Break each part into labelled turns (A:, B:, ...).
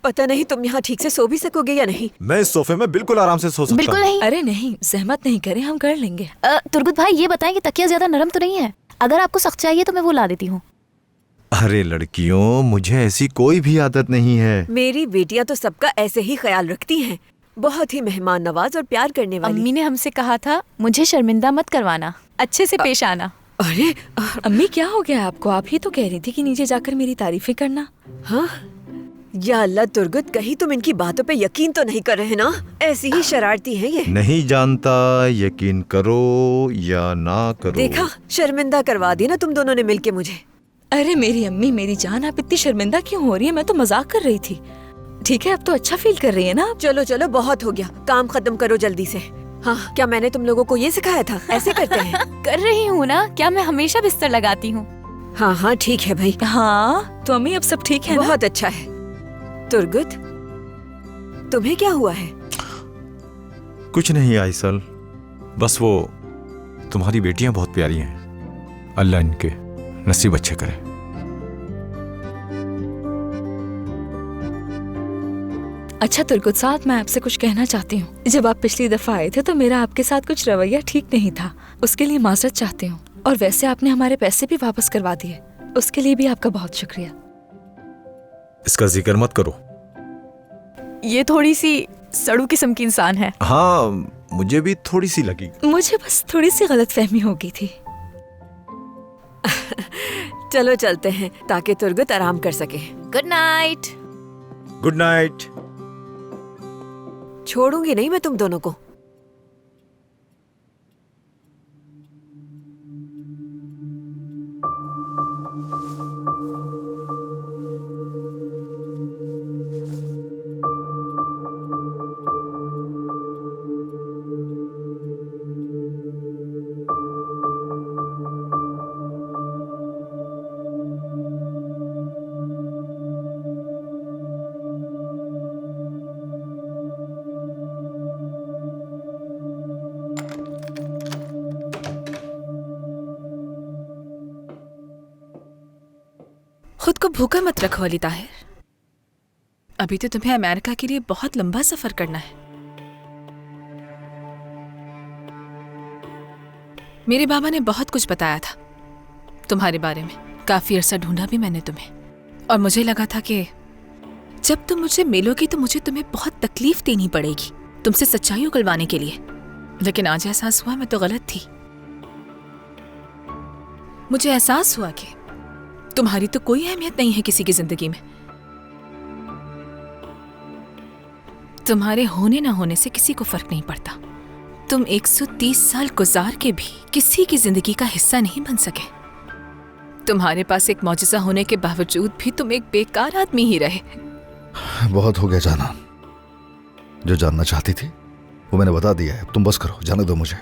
A: पता नहीं तुम यहाँ ठीक से सो भी सकोगे या नहीं।
B: मैं इस सोफे में बिल्कुल आराम से सो सकता हूँ।
C: बिल्कुल नहीं।
D: अरे नहीं, जहमत नहीं करें, हम कर लेंगे।
C: तुर्गुत भाई ये बताएं कि तकिया ज्यादा नरम तो नहीं है? अगर आपको सख्त चाहिए तो मैं वो ला देती हूँ।
B: अरे लड़कियों, मुझे ऐसी कोई भी आदत नहीं है।
A: मेरी बेटियाँ तो सबका ऐसे ही ख्याल रखती हैं, बहुत ही मेहमान नवाज और प्यार करने वाली।
C: अम्मी ने हमसे कहा था मुझे शर्मिंदा मत करवाना, अच्छे से पेश आना।
A: अरे
D: अम्मी क्या हो गया आपको? आप ही तो कह रही थी कि नीचे जाकर मेरी तारीफें करना।
A: हाँ, या अल्लाह तुर्गुत, कहीं तुम इनकी बातों पे यकीन तो नहीं कर रहे ना? ऐसी ही शरारती हैं ये।
B: नहीं जानता, यकीन करो या ना करो।
A: देखा, शर्मिंदा करवा दी ना तुम दोनों ने मिलके मुझे।
D: अरे मेरी अम्मी, मेरी जान, आप इतनी शर्मिंदा क्यों हो रही है? मैं तो मजाक कर रही थी। ठीक है, अब तो अच्छा फील कर रही है ना?
A: चलो चलो, बहुत हो गया, काम खत्म करो जल्दी से। हाँ, क्या मैंने तुम लोगों को ये सिखाया था ऐसे करते हैं?
C: कर रही हूँ ना, क्या मैं हमेशा बिस्तर लगाती हूँ?
A: हाँ हाँ ठीक है भाई।
D: हाँ तो अम्मी अब सब ठीक है ना?
A: बहुत अच्छा है। तुर्गुत, तुम्हें क्या हुआ है?
B: कुछ नहीं आइसल, बस वो तुम्हारी बेटियां बहुत प्यारी हैं। अल्लाह इनके नसीब अच्छे करे।
D: अच्छा तुर्गुत साहब, मैं आपसे कुछ कहना चाहती हूँ। जब आप पिछली दफा आए थे तो मेरा आपके साथ कुछ रवैया ठीक नहीं था, उसके लिए माजरत चाहती हूँ। और वैसे आपने हमारे पैसे भी वापस करवा दिए, उसके लिए भी आपका बहुत शुक्रिया।
B: इसका जिक्र मत करो।
C: ये थोड़ी सी सड़ू किस्म की इंसान है।
B: हाँ, मुझे भी थोड़ी सी लगी।
D: मुझे बस थोड़ी सी गलतफहमी हो गई थी।
A: चलो चलते हैं ताकि तुर्गुत आराम कर सके।
C: Good night.
B: Good night.
A: छोड़ूंगी नहीं मैं तुम दोनों को।
E: खुद को भूखा मत रखो अली ताहिर। अभी तो तुम्हें अमेरिका के लिए बहुत लंबा सफर करना है। मेरे बाबा ने बहुत कुछ बताया था तुम्हारे बारे में। काफी अरसा ढूंढा भी मैंने तुम्हें, और मुझे लगा था कि जब तुम मुझे मिलोगी तो मुझे तुम्हें बहुत तकलीफ देनी पड़ेगी तुमसे सच्चाई उगलवाने के लिए। लेकिन आज एहसास हुआ मैं तो गलत थी। मुझे एहसास हुआ कि तुम्हारी तो कोई अहमियत नहीं है किसी की जिंदगी में। तुम्हारे होने ना होने से किसी को फर्क नहीं पड़ता। तुम 130 साल गुजार के भी किसी की जिंदगी का हिस्सा नहीं बन सके। तुम्हारे पास एक मौजज़ा होने के बावजूद भी तुम एक बेकार आदमी ही रहे।
F: बहुत हो गया जाना, जो जानना चाहती थी वो मैंने बता दिया है। तुम बस करो, जाने दो मुझे।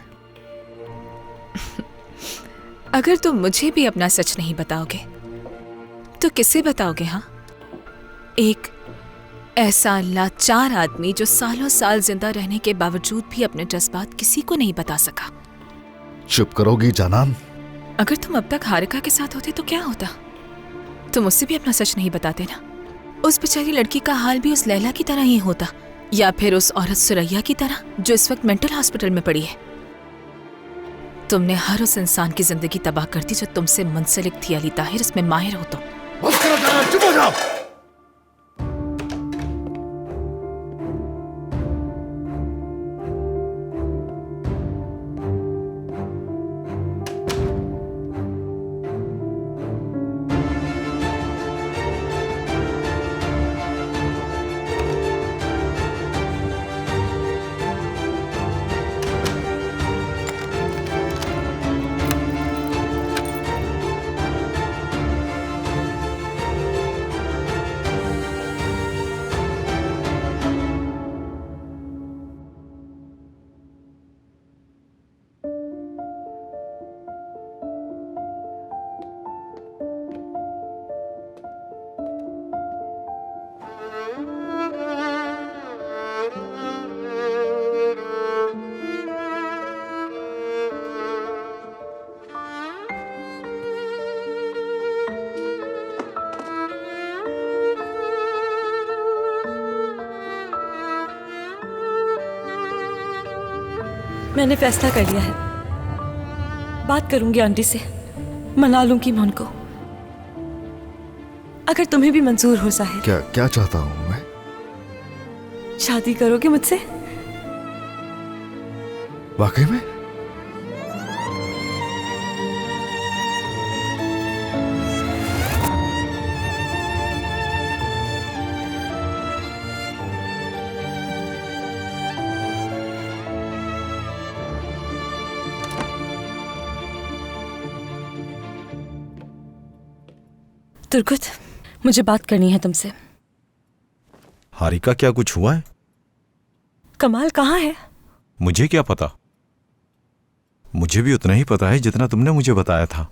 E: अगर तुम मुझे भी अपना सच नहीं बताओगे तो किसे बताओगे? हाँ, एक ऐसा लाचार आदमी जो सालों साल जिंदा रहने के बावजूद भी अपने जज्बात किसी को नहीं बता सका।
F: चुप करोगी जानान?
E: अगर तुम अब तक हारिका के साथ होते तो क्या होता? तुम उससे भी अपना सच नहीं बताते ना। उस बेचारी लड़की का हाल भी उस लैला की तरह ही होता, या फिर उस औरत सुरैया की तरह जो इस वक्त मेंटल हॉस्पिटल में पड़ी है। तुमने हर उस इंसान की जिंदगी तबाह कर दी जो तुमसे मुंसलिक थी अली ताहिर। इसमें माहिर हो तुम।
F: बस करो जानान, चुप हो जाओ।
G: मैंने फैसला कर लिया है। बात करूंगी आंटी से, मना लूंगी मैं उनको। अगर तुम्हें भी मंजूर हो साहिल।
F: क्या क्या चाहता हूँ मैं?
G: शादी करोगे मुझसे?
F: वाकई में?
G: तुर्कुत, मुझे बात करनी है तुमसे।
B: हारिका, क्या कुछ हुआ है?
G: कमाल कहाँ है?
B: मुझे क्या पता? मुझे भी उतना ही पता है जितना तुमने मुझे बताया था।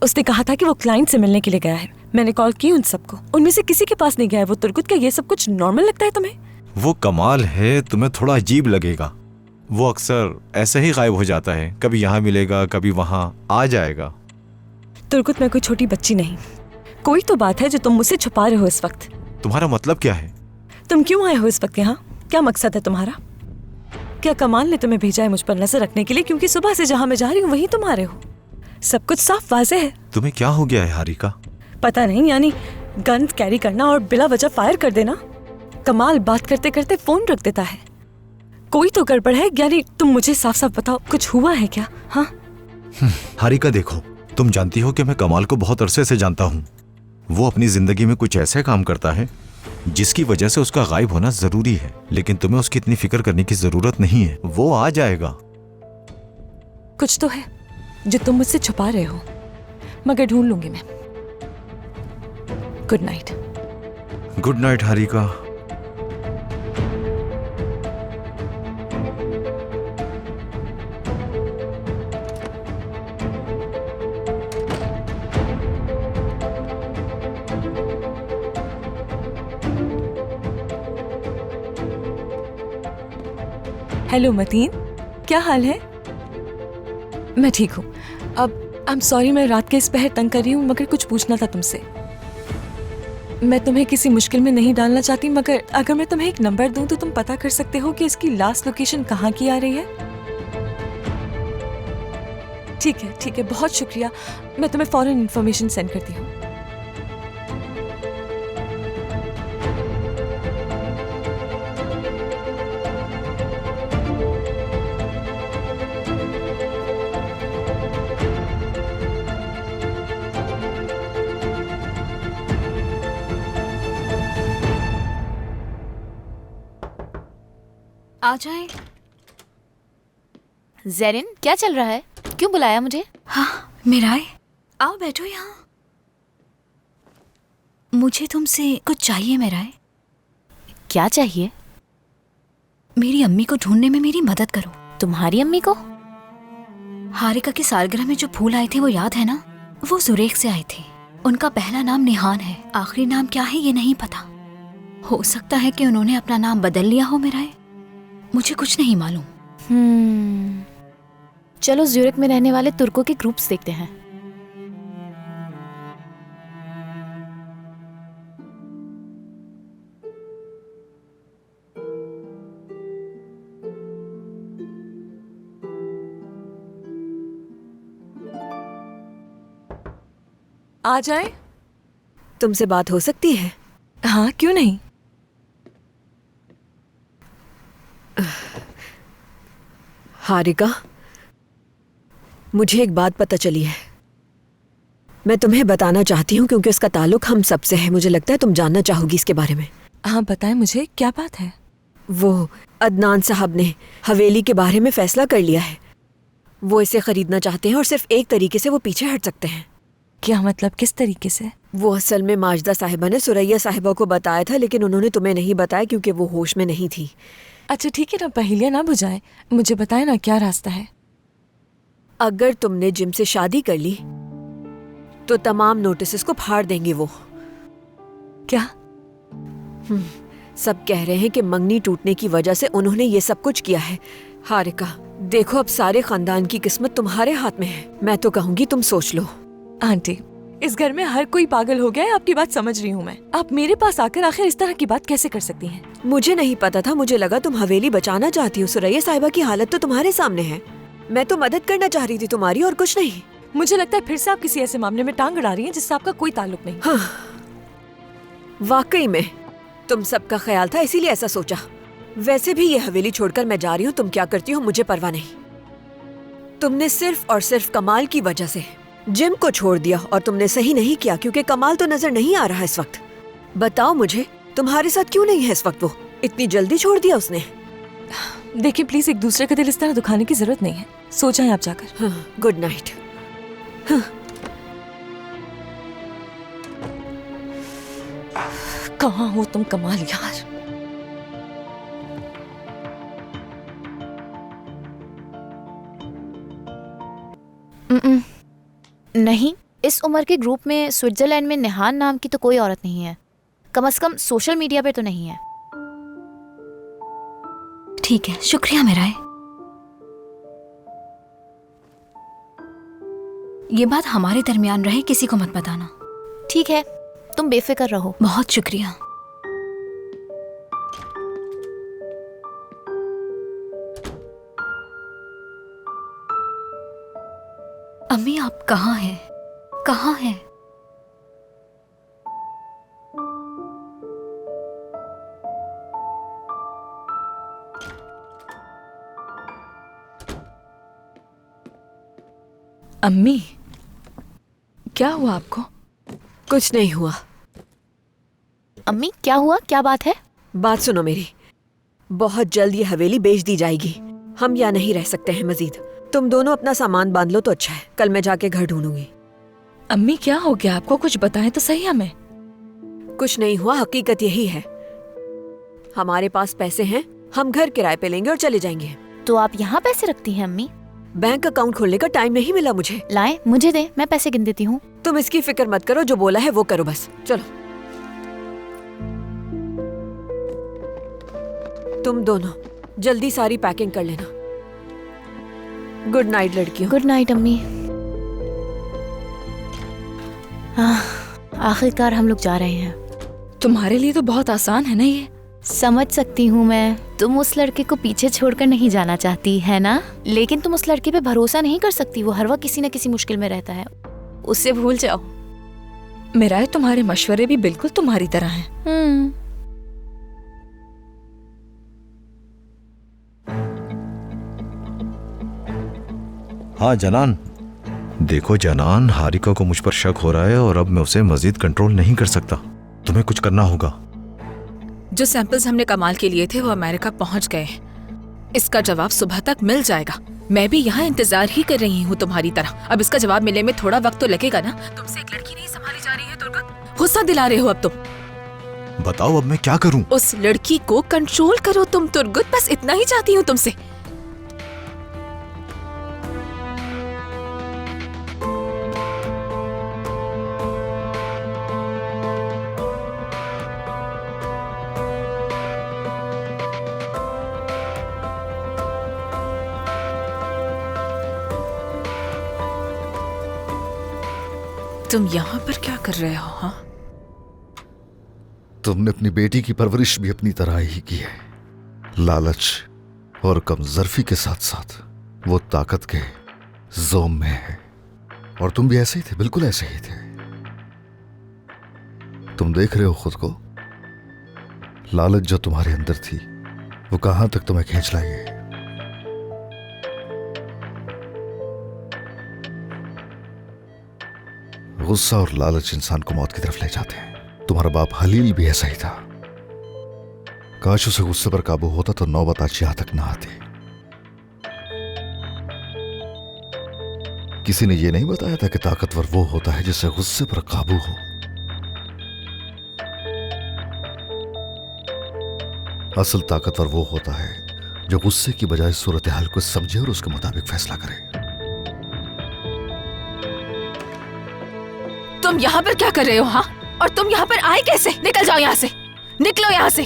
G: उसने कहा था कि वो क्लाइंट से मिलने के लिए गया है। मैंने कॉल की उन सबको, उनमें से किसी के पास नहीं गया है वो। तुर्कुत, क्या ये सब कुछ नॉर्मल लगता है तुम्हें?
B: वो कमाल है, तुम्हें थोड़ा अजीब लगेगा। वो अक्सर ऐसे ही गायब हो जाता है, कभी यहाँ मिलेगा कभी वहां आ जाएगा।
G: तुर्कुत, मैं कोई छोटी बच्ची नहीं। कोई तो बात है जो तुम मुझसे छुपा रहे हो इस वक्त।
B: तुम्हारा मतलब क्या है?
G: तुम क्यों आए हो इस वक्त यहाँ? क्या मकसद है तुम्हारा? क्या कमाल ने तुम्हें भेजा है मुझ पर नजर रखने के लिए? क्योंकि सुबह से जहाँ मैं जा रही हूँ वहीं तुम आ रहे हो। सब कुछ साफ वाज़ेह है।
B: तुम्हें क्या हो गया है हारिका?
G: पता नहीं, यानी गन कैरी करना और बिला वजह फायर कर देना। कमाल बात करते करते फोन रख देता है। कोई तो गड़बड़ है। यानी तुम मुझे साफ साफ बताओ, कुछ हुआ है क्या? हाँ
B: हारिका देखो, तुम जानती हो कि मैं कमाल को बहुत अरसे से जानता हूँ। वो अपनी जिंदगी में कुछ ऐसे काम करता है जिसकी वजह से उसका गायब होना जरूरी है, लेकिन तुम्हें उसकी इतनी फिक्र करने की जरूरत नहीं है। वो आ जाएगा।
G: कुछ तो है जो तुम मुझसे छुपा रहे हो, मगर ढूंढ लूंगी मैं। Good night.
B: Good night Harika.
G: Hello Mateen, क्या हाल है? मैं ठीक हूँ। अब आई एम सॉरी, मैं रात के इस पहर तंग कर रही हूँ, मगर कुछ पूछना था तुमसे। मैं तुम्हें किसी मुश्किल में नहीं डालना चाहती, मगर अगर मैं तुम्हें एक नंबर दूं तो तुम पता कर सकते हो कि इसकी लास्ट लोकेशन कहाँ की आ रही है? ठीक है, बहुत शुक्रिया। मैं तुम्हें फौरन इन्फॉर्मेशन सेंड करती हूँ।
C: आ जाए। ज़ेरिन, क्या चल रहा है? क्यों बुलाया मुझे?
H: हाँ मिराय, आओ बैठो यहाँ। मुझे तुमसे कुछ चाहिए मिराय।
C: क्या चाहिए?
H: मेरी अम्मी को ढूंढने में मेरी मदद करो।
C: तुम्हारी अम्मी को?
H: हारिका की सालगिरह में जो फूल आए थे वो याद है ना? वो जुरेक से आए थे। उनका पहला नाम निहान है, आखिरी नाम क्या है ये नहीं पता। हो सकता है कि उन्होंने अपना नाम बदल लिया हो मिराय, मुझे कुछ नहीं मालूम।
C: चलो ज्यूरिक में रहने वाले तुर्कों के ग्रुप्स देखते हैं।
G: आ जाए।
A: तुमसे बात हो सकती है?
G: हाँ, क्यों नहीं।
A: हारिका, मुझे एक बात पता चली है। मैं तुम्हें बताना चाहती हूँ क्योंकि उसका ताल्लुक हम सबसे है। मुझे लगता है तुम जानना चाहोगी इसके बारे में।
G: हाँ बताएं मुझे, क्या बात है?
A: वो अदनान साहब ने हवेली के बारे में फैसला कर लिया है। वो इसे खरीदना चाहते हैं और सिर्फ एक तरीके से वो पीछे हट सकते हैं।
G: क्या मतलब, किस तरीके से?
A: वो असल में माजदा साहिबा ने सुरैया साहिबा को बताया था, लेकिन उन्होंने तुम्हें नहीं बताया क्योंकि वो होश में नहीं थी।
G: अच्छा ठीक है ना, पहेलियां ना बुझाएं, मुझे बताएं ना क्या रास्ता है।
A: अगर तुमने जिम से शादी कर ली तो तमाम नोटिस को फाड़ देंगे वो।
G: क्या?
A: सब कह रहे हैं कि मंगनी टूटने की वजह से उन्होंने ये सब कुछ किया है। हारिका देखो, अब सारे खानदान की किस्मत तुम्हारे हाथ में है। मैं तो कहूंगी तुम सोच लो।
G: आंटी, इस घर में हर कोई पागल हो गया है, आपकी बात समझ रही हूँ मैं। आप मेरे पास आकर आखिर इस तरह की बात कैसे कर सकती हैं?
A: मुझे नहीं पता था, मुझे लगा तुम हवेली बचाना चाहती हो। सुरैया साहिबा की हालत तो तुम्हारे सामने है। मैं तो मदद करना चाह रही थी तुम्हारी, और कुछ नहीं।
G: मुझे लगता है फिर से आप किसी ऐसे मामले में टांग अड़ा रही हैं जिससे आपका कोई ताल्लुक नहीं।
A: हाँ, वाकई में तुम सबका ख्याल था, इसीलिए ऐसा सोचा। वैसे भी ये हवेली छोड़कर मैं जा रही हूँ, तुम क्या करती हो मुझे परवाह नहीं। तुमने सिर्फ और सिर्फ कमाल की वजह से जिम को छोड़ दिया, और तुमने सही नहीं किया क्योंकि कमाल तो नजर नहीं आ रहा इस वक्त। बताओ मुझे, तुम्हारे साथ क्यों नहीं है इस वक्त? वो इतनी जल्दी छोड़ दिया उसने।
G: देखिए प्लीज, एक दूसरे का दिल इस तरह दुखाने की जरूरत नहीं है। सो जाएं आप जाकर।
A: हाँ, गुड नाइट।
G: कहाँ हो तुम कमाल यार?
C: नहीं, इस उम्र के ग्रुप में स्विट्जरलैंड में निहान नाम की तो कोई औरत नहीं है। कम से कम सोशल मीडिया पे तो नहीं है।
H: ठीक है, शुक्रिया मेरा। ये बात हमारे दरमियान रहे, किसी को मत बताना।
C: ठीक है, तुम बेफिक्र रहो।
H: बहुत शुक्रिया। अम्मी आप कहाँ हैं? कहाँ हैं?
D: अम्मी, क्या हुआ आपको?
A: कुछ नहीं हुआ।
C: अम्मी क्या हुआ, क्या बात है?
A: बात सुनो मेरी, बहुत जल्द ये हवेली बेच दी जाएगी। हम यहाँ नहीं रह सकते हैं मजीद। तुम दोनों अपना सामान बांध लो तो अच्छा है, कल मैं जाके घर ढूंढूंगी।
D: अम्मी क्या हो गया आपको? कुछ बताएं तो सही हमें।
A: कुछ नहीं हुआ, हकीकत यही है। हमारे पास पैसे हैं, हम घर किराए पे लेंगे और चले जाएंगे।
C: तो आप यहाँ पैसे रखती हैं अम्मी?
A: बैंक अकाउंट खोलने का टाइम नहीं मिला मुझे।
C: लाएं, मुझे दे, मैं पैसे गिन देती हूँ।
A: तुम इसकी फिक्र मत करो, जो बोला है वो करो बस। चलो तुम दोनों जल्दी सारी पैकिंग कर लेना। गुड नाइट लड़कियों।
C: गुड नाइट अम्मी। आखिरकार हम लोग जा रहे हैं।
D: तुम्हारे लिए तो बहुत आसान है ना ये।
C: समझ सकती हूँ मैं, तुम उस लड़के को पीछे छोड़कर नहीं जाना चाहती है ना, लेकिन तुम उस लड़के पे भरोसा नहीं कर सकती। वो हर वक्त किसी न किसी मुश्किल में रहता है, उससे भूल जाओ।
D: मेरा तुम्हारे मशवरे भी बिल्कुल तुम्हारी तरह हैं।
B: हाँ जनान, देखो जनान, हारिका को मुझ पर शक हो रहा है और अब मैं उसे मजीद कंट्रोल नहीं कर सकता। तुम्हें कुछ करना होगा।
E: जो सैंपल्स हमने कमाल के लिए थे वो अमेरिका पहुंच गए हैं। इसका जवाब सुबह तक मिल जाएगा। मैं भी यहाँ इंतजार ही कर रही हूँ तुम्हारी तरह। अब इसका जवाब मिलने में थोड़ा वक्त तो लगेगा ना। तुमसे एक लड़की नहीं संभाली जा रही है तुर्गत। गुस्सा दिला रहे हो अब तुम।
B: बताओ अब मैं क्या करूं?
E: उस लड़की को कंट्रोल करो तुम तुर्गत, बस इतना ही चाहती हूँ तुमसे। तुम यहाँ पर क्या कर रहे हो? हाँ,
F: तुमने अपनी बेटी की परवरिश भी अपनी तरह ही की है। लालच और कमजरफी के साथ साथ वो ताकत के जोम में है। और तुम भी ऐसे ही थे, बिल्कुल ऐसे ही थे। तुम देख रहे हो खुद को। लालच जो तुम्हारे अंदर थी वो कहां तक तुम्हें खींच लाई है। गुस्सा और लालच इंसान को मौत की तरफ ले जाते हैं। तुम्हारा बाप हलील भी ऐसा ही था। काश उसे गुस्से पर काबू होता तो नौबत आज यहां तक ना आती। किसी ने यह नहीं बताया था कि ताकतवर वो होता है जिससे गुस्से पर काबू हो। असल ताकतवर वो होता है जो गुस्से की बजाय सूरत हाल को समझे और उसके मुताबिक फैसला करे।
E: तुम यहाँ पर क्या कर रहे हो? हाँ, और तुम यहाँ पर आए कैसे? निकल जाओ यहाँ से, निकलो यहाँ से।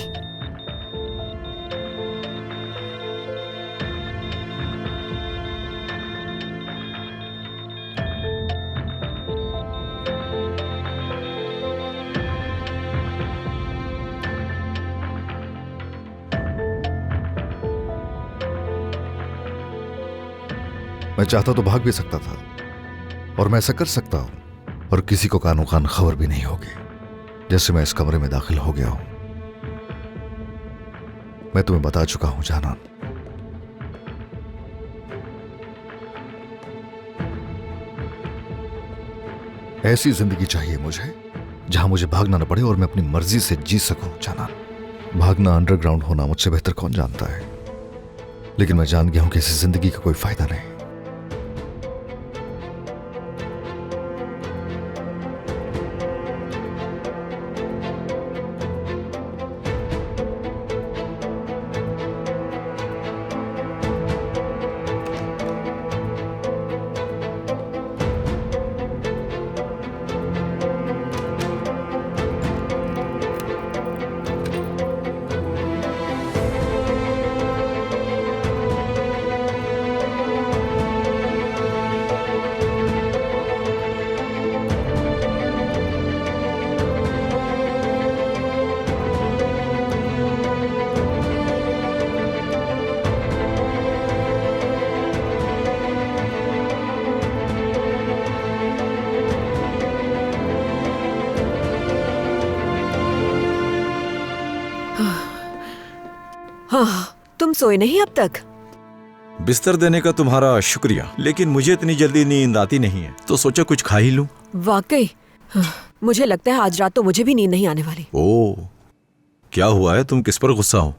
F: मैं चाहता तो भाग भी सकता था, और मैं ऐसा कर सकता हूं, और किसी को कानो कान खबर भी नहीं होगी, जैसे मैं इस कमरे में दाखिल हो गया हूं। मैं तुम्हें बता चुका हूं जानान। ऐसी जिंदगी चाहिए मुझे जहां मुझे भागना न पड़े और मैं अपनी मर्जी से जी सकूं जानान। भागना, अंडरग्राउंड होना मुझसे बेहतर कौन जानता है, लेकिन मैं जान गया हूं कि ऐसी जिंदगी का कोई फायदा नहीं।
A: हाँ, तुम सोए नहीं अब तक?
B: बिस्तर देने का तुम्हारा शुक्रिया, लेकिन मुझे इतनी जल्दी नींद आती नहीं है, तो सोचा कुछ खा ही लूं।
A: वाकई मुझे लगता है आज रात तो मुझे भी नींद नहीं आने वाली।
B: ओह, क्या हुआ है? तुम किस पर गुस्सा हो?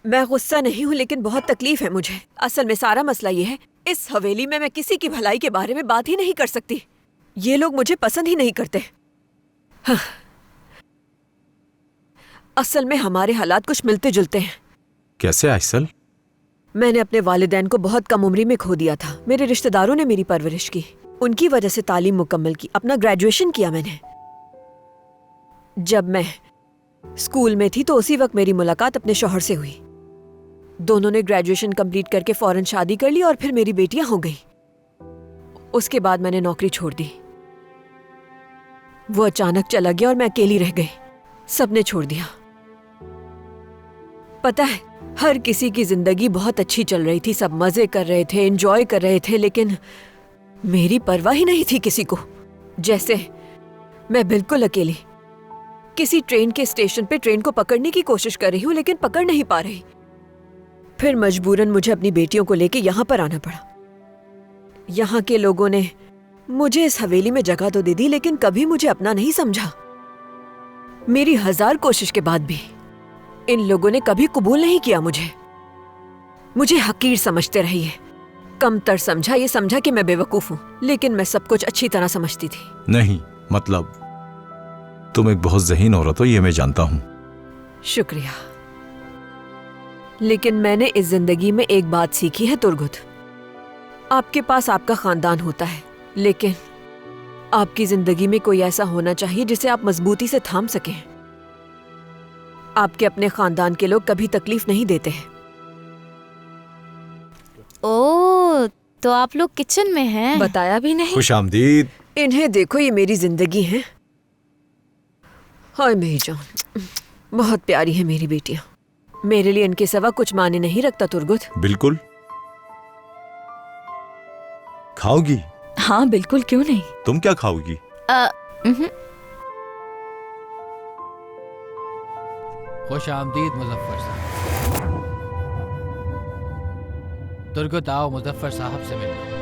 A: मैं गुस्सा नहीं हूँ, लेकिन बहुत तकलीफ है मुझे। असल में सारा मसला ये है, इस हवेली में मैं किसी की भलाई के बारे में बात ही नहीं कर सकती। ये लोग मुझे पसंद ही नहीं करते। हाँ। असल में हमारे हालात कुछ मिलते जुलते हैं।
B: कैसे आइसल?
A: मैंने अपने वालिदैन को बहुत कम उम्र में खो दिया था। मेरे रिश्तेदारों ने मेरी परवरिश की, उनकी वजह से तालीम मुकम्मल की, अपना ग्रेजुएशन किया मैंने। जब मैं स्कूल में थी तो उसी वक्त मेरी मुलाकात अपने शौहर से हुई। दोनों ने ग्रेजुएशन कंप्लीट करके फौरन शादी कर ली और फिर मेरी बेटियां हो गई। उसके बाद मैंने नौकरी छोड़ दी। वो अचानक चला गया और मैं अकेली रह गई। सबने छोड़ दिया। पता है, हर किसी की जिंदगी बहुत अच्छी चल रही थी, सब मजे कर रहे थे, एंजॉय कर रहे थे, लेकिन मेरी परवाह ही नहीं थी किसी को। जैसे मैं बिल्कुल अकेली किसी ट्रेन के स्टेशन पे ट्रेन को पकड़ने की कोशिश कर रही हूँ, लेकिन पकड़ नहीं पा रही। फिर मजबूरन मुझे अपनी बेटियों को लेके यहाँ पर आना पड़ा। यहाँ के लोगों ने मुझे इस हवेली में जगह तो दे दी, लेकिन कभी मुझे अपना नहीं समझा। मेरी 1000 कोशिश के बाद भी इन लोगों ने कभी कबूल नहीं किया मुझे हकीर समझते रही है, कमतर समझा, ये समझा कि मैं बेवकूफ हूँ, लेकिन मैं सब कुछ अच्छी तरह समझती थी।
B: नहीं, मतलब तुम एक बहुत ज़हीन औरत हो, ये मैं जानता हूँ।
A: शुक्रिया, लेकिन मैंने इस जिंदगी में एक बात सीखी है तुर्गुत। आपके पास आपका खानदान होता है, लेकिन आपकी जिंदगी में कोई ऐसा होना चाहिए जिसे आप मजबूती से थाम सकें। आपके अपने खानदान के लोग कभी तकलीफ नहीं देते हैं।
C: ओह, तो आप लोग किचन में हैं?
D: बताया भी नहीं।
B: खुशामदीद।
A: इन्हें देखो, ये मेरी जिंदगी है। हाय मेरी जान, बहुत प्यारी है मेरी बेटियां। मेरे लिए इनके सिवा कुछ माने नहीं रखता तुर्गुत।
B: बिल्कुल। खाओगी?
D: हाँ बिल्कुल, क्यों नहीं।
B: तुम क्या खाओगी?
I: खुश आमदीद मुजफ्फर साहब। तुर्गत आओ मुजफ्फर साहब से मिलने।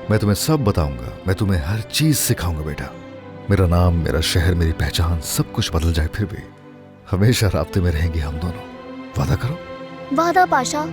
F: मैं तुम्हें सब बताऊंगा, मैं तुम्हें हर चीज सिखाऊंगा बेटा। मेरा नाम, मेरा शहर, मेरी पहचान, सब कुछ बदल जाए फिर भी हमेशा राब्ते में रहेंगे हम दोनों। वादा करो।
H: वादा पाशा।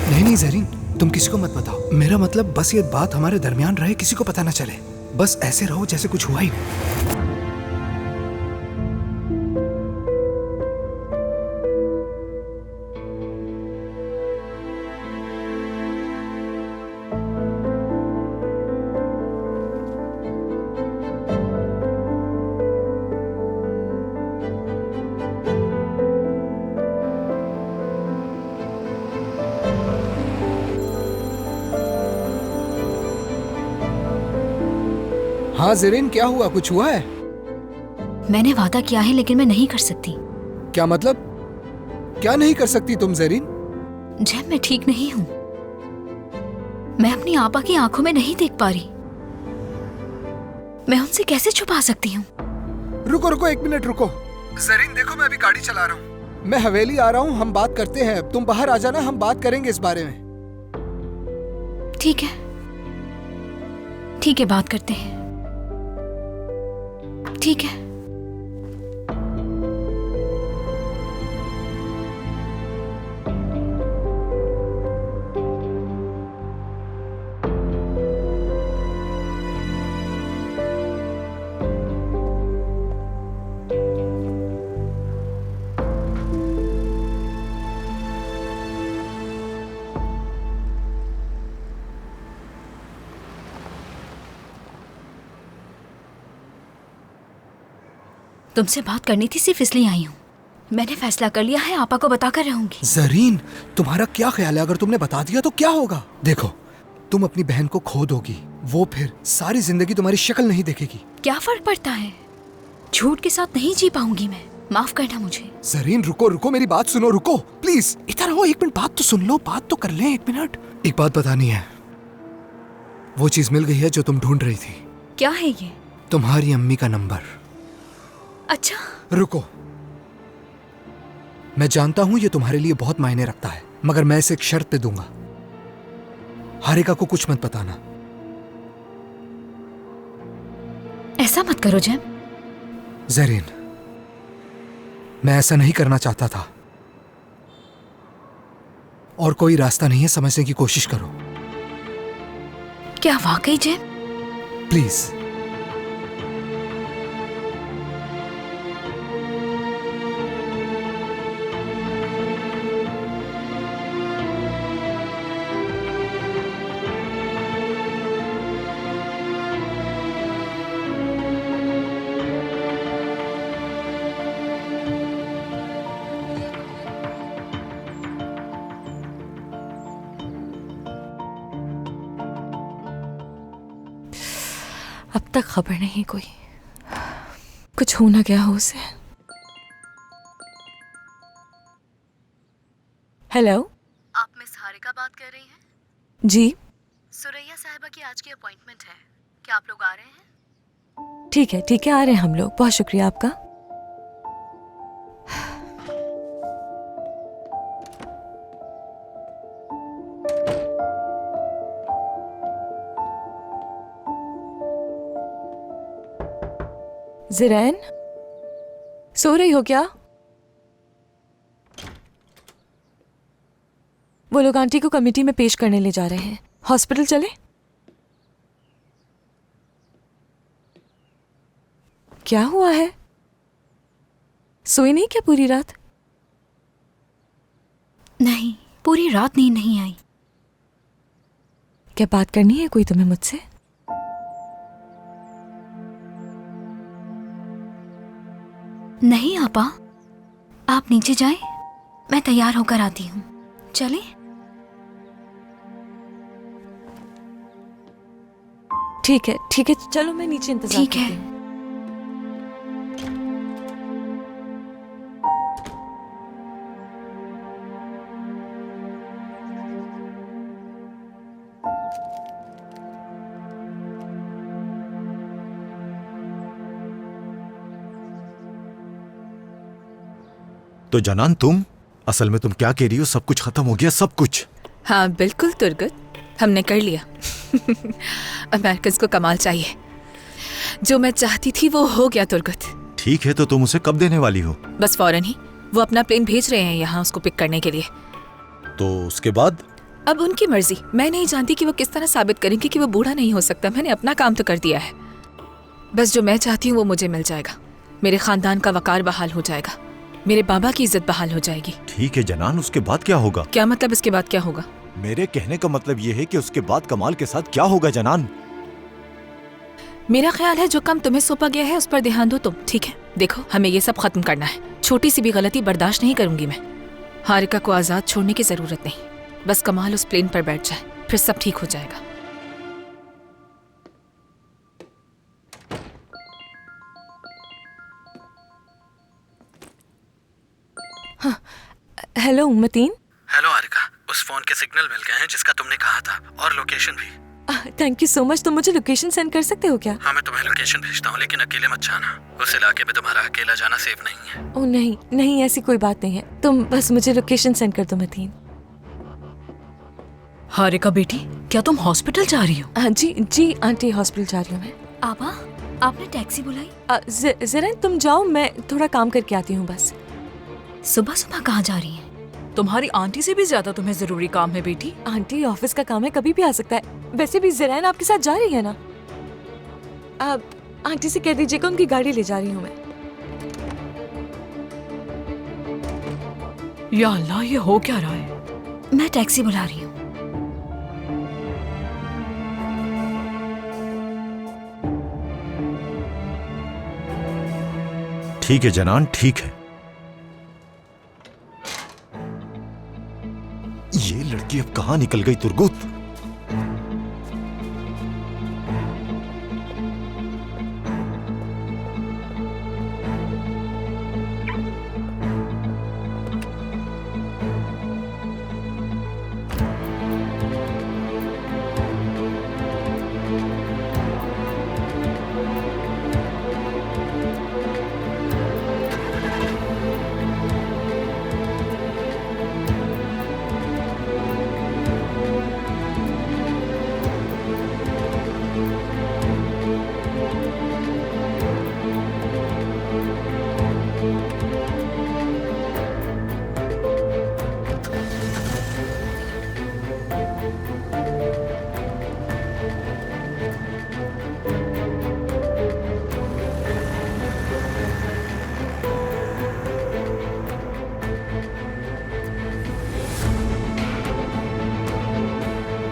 J: नहीं नहीं जरीन, तुम किसी को मत बताओ। मेरा मतलब बस ये बात हमारे दरमियान रहे, किसी को पता ना चले। बस ऐसे रहो जैसे कुछ हुआ ही नहीं। हाँ ज़रीन, क्या हुआ? कुछ हुआ है?
H: मैंने वादा किया है लेकिन मैं नहीं कर सकती।
J: क्या मतलब? क्या नहीं कर सकती तुम ज़रीन?
H: जब मैं ठीक नहीं हूँ, मैं अपनी आपा की आंखों में नहीं देख पा रही। मैं उनसे कैसे छुपा सकती हूँ?
J: रुको रुको, 1 मिनट रुको। ज़रीन देखो, मैं अभी गाड़ी चला रहा हूँ, मैं हवेली आ रहा हूँ, हम बात करते हैं। तुम बाहर आ जाना, हम बात करेंगे इस बारे में।
H: ठीक है, ठीक है, बात करते हैं। ठीक है। तुमसे बात करनी थी, सिर्फ इसलिए आई हूँ। मैंने फैसला कर लिया है, आपा को बताकर रहूंगी।
J: ज़रीन, तुम्हारा क्या ख्याल है? अगर तुमने बता दिया तो क्या होगा? देखो, तुम अपनी बहन को खो दोगी, वो फिर सारी जिंदगी तुम्हारी शक्ल नहीं देखेगी।
H: क्या फर्क पड़ता है? झूठ के साथ नहीं जी पाऊंगी मैं। माफ करना मुझे।
J: ज़रीन रुको रुको, मेरी बात सुनो, रुको प्लीज। इधर आओ, 1 मिनट बात तो सुन लो, बात तो कर लें 1 मिनट। एक बात बतानी है, वो चीज मिल गई है जो तुम ढूंढ रही थी।
H: क्या है ये?
J: तुम्हारी अम्मी का नंबर।
H: अच्छा,
J: रुको, मैं जानता हूं ये तुम्हारे लिए बहुत मायने रखता है, मगर मैं इसे एक शर्त पे दूंगा। हारिका को कुछ मत बताना।
H: ऐसा मत करो जैम।
J: ज़रीन, मैं ऐसा नहीं करना चाहता था, और कोई रास्ता नहीं है, समझने की कोशिश करो।
H: क्या वाकई जैम?
J: प्लीज।
G: अब तक खबर नहीं कोई, कुछ हो ना गया हो उसे। हेलो,
K: आप मिस हारिका बात कर रही हैं?
G: जी
K: सुरैया साहिबा की आज की अपॉइंटमेंट है, क्या आप लोग आ रहे हैं?
G: ठीक है आ रहे हैं हम लोग। बहुत शुक्रिया आपका। ज़रैन, सो रही हो क्या? वो लोग आंटी को कमेटी में पेश करने ले जा रहे हैं। हॉस्पिटल चले? क्या हुआ है? सोई नहीं क्या पूरी रात?
H: नहीं, पूरी रात नींद नहीं आई।
G: क्या बात करनी है कोई तुम्हें मुझसे?
H: नहीं आपा, आप नीचे जाएं, मैं तैयार होकर आती हूँ। चलें?
G: ठीक है चलो, मैं नीचे इंतजार
H: ठीक
G: करती
H: है।
G: हूँ।
B: तो जनान, तुम असल में तुम क्या कह रही हो? सब कुछ खत्म हो गया, सब कुछ?
E: हाँ बिल्कुल तुर्गत, हमने कर लिया। अमेरिकन्स को कमाल चाहिए, जो मैं चाहती थी वो हो गया तुर्गत।
B: ठीक है, तो तुम उसे कब देने वाली हो?
E: बस फौरन ही। वो अपना प्लेन भेज रहे हैं यहाँ उसको पिक करने के लिए।
B: तो उसके बाद?
E: अब उनकी मर्जी, मैं नहीं जानती कि वो किस तरह साबित करेंगे कि वो बूढ़ा नहीं हो सकता। मैंने अपना काम तो कर दिया है। बस जो मैं चाहती हूँ वो मुझे मिल जाएगा। मेरे खानदान का वकार बहाल हो जाएगा, मेरे बाबा की इज्जत बहाल हो जाएगी।
B: ठीक है जनान, उसके बाद क्या होगा?
E: क्या मतलब इसके बाद क्या होगा?
B: मेरे कहने का मतलब ये है कि उसके बाद कमाल के साथ क्या होगा जनान?
E: मेरा ख्याल है जो काम तुम्हें सौंपा गया है उस पर ध्यान दो तुम, ठीक है? देखो, हमें ये सब खत्म करना है। छोटी सी भी गलती बर्दाश्त नहीं करूंगी मैं। हारिका को आजाद छोड़ने की जरूरत नहीं, बस कमाल उस प्लेन पर बैठ जाए, फिर सब ठीक हो जाएगा।
G: हेलो मतीन।
J: हेलो हारिका, उस फोन के सिग्नल मिल गए हैं जिसका तुमने कहा था, और लोकेशन भी।
G: Thank you so much. तुम मुझे लोकेशन सेंड कर सकते हो क्या?
J: हाँ, मैं तुम्हें लोकेशन भेजता हूँ, लेकिन अकेले मत जाना। उस इलाके में तुम्हारा अकेला जाना सेफ नहीं है।
G: ओह नहीं नहीं, ऐसी कोई बात नहीं है। तुम बस मुझे लोकेशन सेंड कर दो मतीन।
A: हारिका बेटी, क्या तुम हॉस्पिटल जा रही हो?
G: हाँ जी जी आंटी, हॉस्पिटल जा रही हूँ मैं।
H: आबा, आपने टैक्सी बुलाई?
G: जरा तुम जाओ, मैं थोड़ा काम करके आती हूँ बस।
H: सुबह सुबह कहाँ जा रही हैं?
A: तुम्हारी आंटी से भी ज्यादा तुम्हें जरूरी काम है बेटी।
G: आंटी, ऑफिस का काम है, कभी भी आ सकता है। वैसे भी ज़रैन आपके साथ जा रही है ना? अब आंटी से कह दीजिएगा उनकी गाड़ी ले जा रही हूँ मैं।
A: या अल्लाह, ये हो क्या रहा है?
H: मैं टैक्सी बुला रही हूँ।
B: ठीक है जनान, ठीक है। ये लड़की अब कहाँ निकल गई तुर्गुत?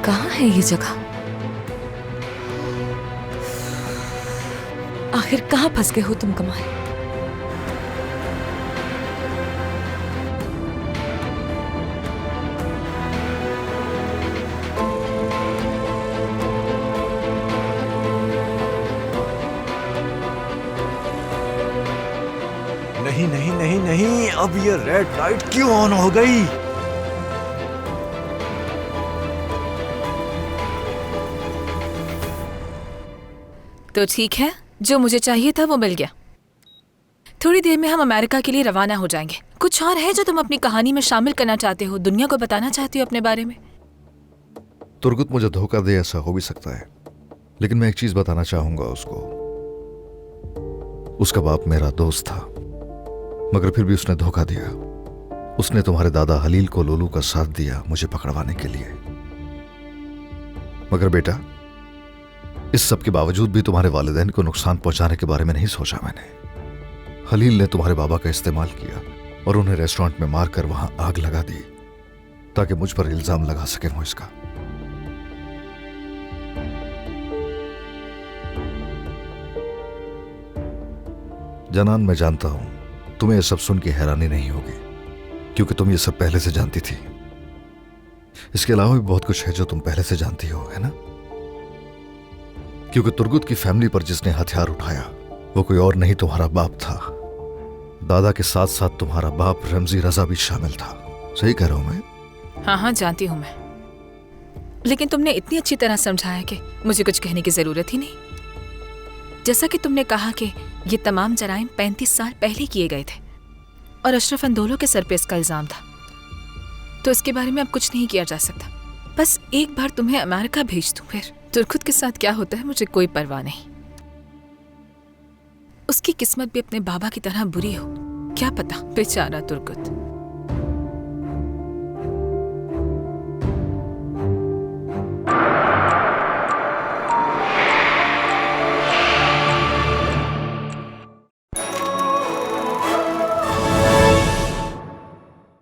G: कहाँ है ये जगह? आखिर कहाँ फंस गए हो तुम कमाल?
B: नहीं नहीं नहीं नहीं, अब ये रेड लाइट क्यों ऑन हो गई?
E: तो ठीक है, जो मुझे चाहिए था वो मिल गया। थोड़ी देर में हम अमेरिका के लिए रवाना हो जाएंगे। कुछ और है जो तुम अपनी कहानी में शामिल करना चाहते हो, दुनिया को बताना चाहते हो अपने बारे में?
F: तुर्गुत मुझे धोखा दे, ऐसा हो भी सकता है, लेकिन मैं एक चीज बताना चाहूंगा उसको। उसका बाप मेरा दोस्त था, मगर फिर भी उसने धोखा दिया। उसने तुम्हारे दादा हलील को लोलू का साथ दिया मुझे पकड़वाने के लिए। मगर बेटा, इस सब के बावजूद भी तुम्हारे वालिदैन को नुकसान पहुंचाने के बारे में नहीं सोचा मैंने। हलील ने तुम्हारे बाबा का इस्तेमाल किया और उन्हें रेस्टोरेंट में मारकर वहां आग लगा दी ताकि मुझ पर इल्जाम लगा सके वो इसका। जनान, मैं जानता हूं तुम्हें यह सब सुन के हैरानी नहीं होगी, क्योंकि तुम ये सब पहले से जानती थी। इसके अलावा भी बहुत कुछ है जो तुम पहले से जानती हो, है ना? क्योंकि तुर्गुत की फैमिली पर जिसने हथियार उठाया वो कोई और नहीं, तुम्हारा बाप था। दादा के साथ साथ तुम्हारा बाप रमजी रजा भी शामिल था। सही कह रहा हूं मैं?
E: हाँ हाँ, जानती हूँ मैं, लेकिन तुमने इतनी अच्छी तरह समझाया कि मुझे कुछ कहने की जरूरत ही नहीं। जैसा कि तुमने कहा कि ये तमाम जराइम 35 साल पहले किए गए थे और अशरफ अंदोलों के सर पे इसका इल्जाम था, तो इसके बारे में अब कुछ नहीं किया जा सकता। बस एक बार तुम्हें अमेरिका भेज दूं, फिर तुर्गुत के साथ क्या होता है मुझे कोई परवाह नहीं। उसकी किस्मत भी अपने बाबा की तरह बुरी हो, क्या पता बेचारा तुर्गुत।